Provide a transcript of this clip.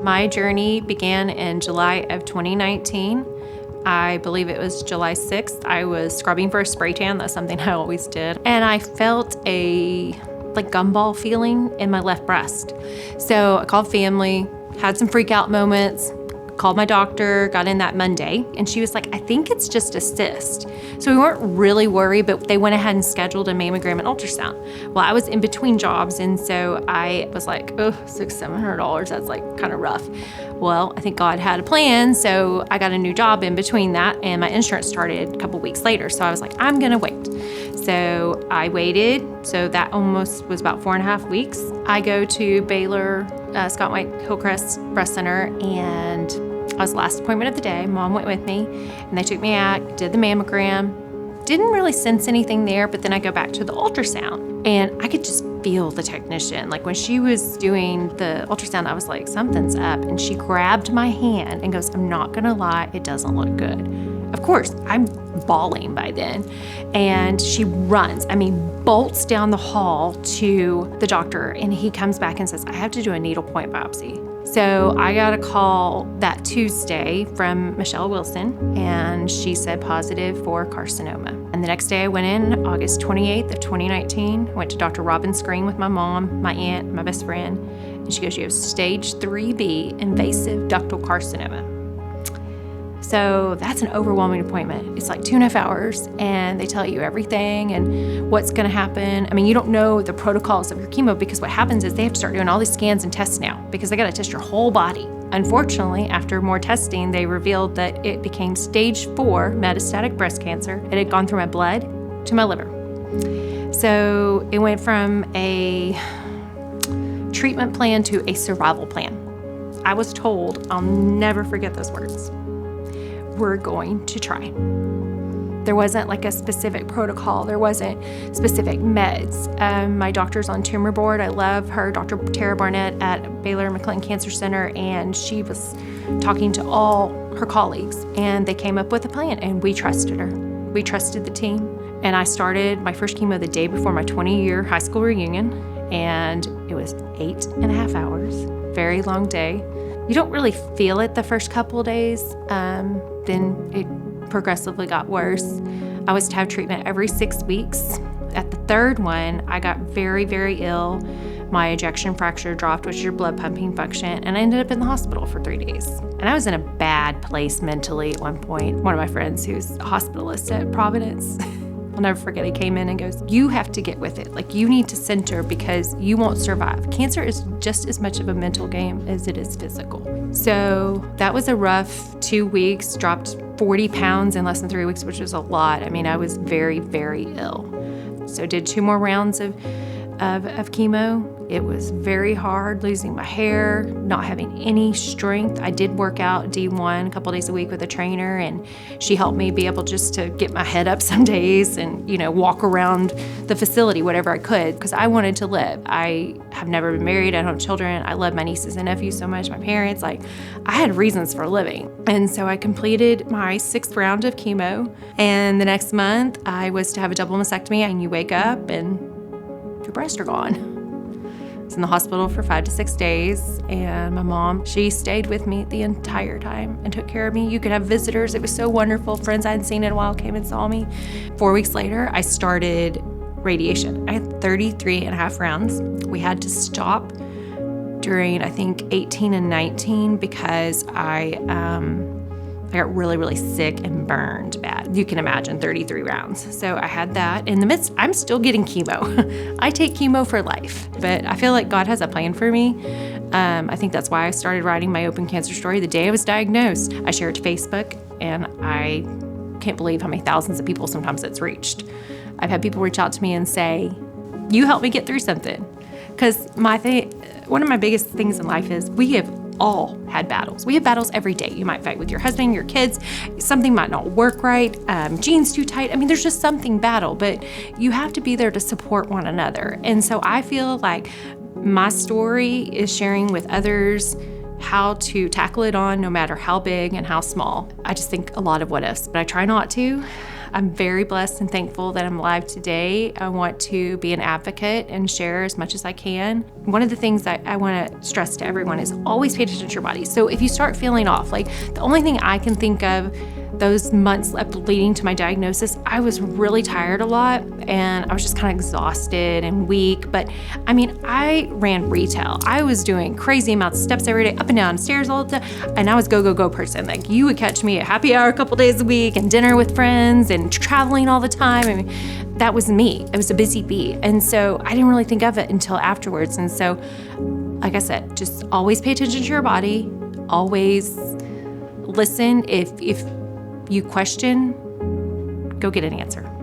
My journey began in July of 2019. I believe it was July 6th. I was scrubbing for a spray tan. That's something I always did. And I felt a gumball feeling in my left breast. So I called family, had some freak out moments, called my doctor, got in that Monday, and she was like, I think it's just a cyst. So we weren't really worried, but they went ahead and scheduled a mammogram and ultrasound. Well, I was in between jobs, and so I was like, oh, $600-700, that's kind of rough. Well, I think God had a plan, so I got a new job in between that, and my insurance started a couple weeks later. So I was like, I'm gonna wait. So I waited, so that almost was about 4.5 weeks. I go to Baylor, Scott White Hillcrest Breast Center, and I was the last appointment of the day. Mom went with me, and they took me out, did the mammogram. Didn't really sense anything there, but then I go back to the ultrasound, and I could just feel the technician. When she was doing the ultrasound, I was like, something's up, and she grabbed my hand and goes, I'm not gonna lie, it doesn't look good. Of course, I'm bawling by then, and she runs, bolts down the hall to the doctor, and he comes back and says, I have to do a needle point biopsy. So I got a call that Tuesday from Michelle Wilson, and she said positive for carcinoma. And the next day I went in, August 28th of 2019, went to Dr. Robin Screen with my mom, my aunt, my best friend, and she goes, you have stage 3B invasive ductal carcinoma. So that's an overwhelming appointment. It's 2.5 hours, and they tell you everything and what's gonna happen. You don't know the protocols of your chemo, because what happens is they have to start doing all these scans and tests now, because they gotta test your whole body. Unfortunately, after more testing, they revealed that it became stage 4 metastatic breast cancer. It had gone through my blood to my liver. So it went from a treatment plan to a survival plan. I was told, I'll never forget those words, we're going to try. There wasn't a specific protocol. There wasn't specific meds. My doctor's on tumor board. I love her, Dr. Tara Barnett at Baylor McClinton Cancer Center, and she was talking to all her colleagues, and they came up with a plan, and we trusted her. We trusted the team, and I started my first chemo the day before my 20-year high school reunion, and it was 8.5 hours, very long day. You don't really feel it the first couple of days, then it progressively got worse. I was to have treatment every 6 weeks. At the third one, I got very, very ill. My ejection fraction dropped, which is your blood pumping function, and I ended up in the hospital for 3 days. And I was in a bad place mentally at one point. One of my friends who's a hospitalist at Providence, I'll never forget, he came in and goes, you have to get with it. You need to center, because you won't survive. Cancer is just as much of a mental game as it is physical. So that was a rough 2 weeks, dropped 40 pounds in less than 3 weeks, which was a lot. I was very, very ill. So did 2 more rounds of chemo. It was very hard, losing my hair, not having any strength. I did work out D1 a couple days a week with a trainer, and she helped me be able just to get my head up some days and, walk around the facility, whatever I could, because I wanted to live. I have never been married. I don't have children. I love my nieces and nephews so much, my parents. I had reasons for living. And so I completed my 6th round of chemo, and the next month I was to have a double mastectomy, and you wake up and your breasts are gone. I was in the hospital for 5 to 6 days, and my mom, she stayed with me the entire time and took care of me. You could have visitors. It was so wonderful. Friends I hadn't seen in a while came and saw me. 4 weeks later, I started radiation. I had 33.5 rounds. We had to stop during, I think, 18 and 19 because I got really, really sick and burned bad. You can imagine 33 rounds. So I had that. In the midst, I'm still getting chemo. I take chemo for life, but I feel like God has a plan for me. I think that's why I started writing my open cancer story the day I was diagnosed. I share it to Facebook, and I can't believe how many thousands of people sometimes it's reached. I've had people reach out to me and say, you helped me get through something. Because one of my biggest things in life is we have all had battles. We have battles every day. You might fight with your husband, your kids. Something might not work right. Jeans too tight. There's just something battle, but you have to be there to support one another. And so I feel like my story is sharing with others how to tackle it on, no matter how big and how small. I just think a lot of what ifs, but I try not to. I'm very blessed and thankful that I'm alive today. I want to be an advocate and share as much as I can. One of the things that I want to stress to everyone is always pay attention to your body. So if you start feeling off, like the only thing I can think of those months leading to my diagnosis, I was really tired a lot and I was just kind of exhausted and weak. But I mean, I ran retail. I was doing crazy amounts of steps every day, up and down stairs all the time. And I was go person. Like you would catch me at happy hour a couple days a week and dinner with friends and traveling all the time. I mean, that was me. I was a busy bee. And so I didn't really think of it until afterwards. And so, like I said, just always pay attention to your body. Always listen. If you question, go get an answer.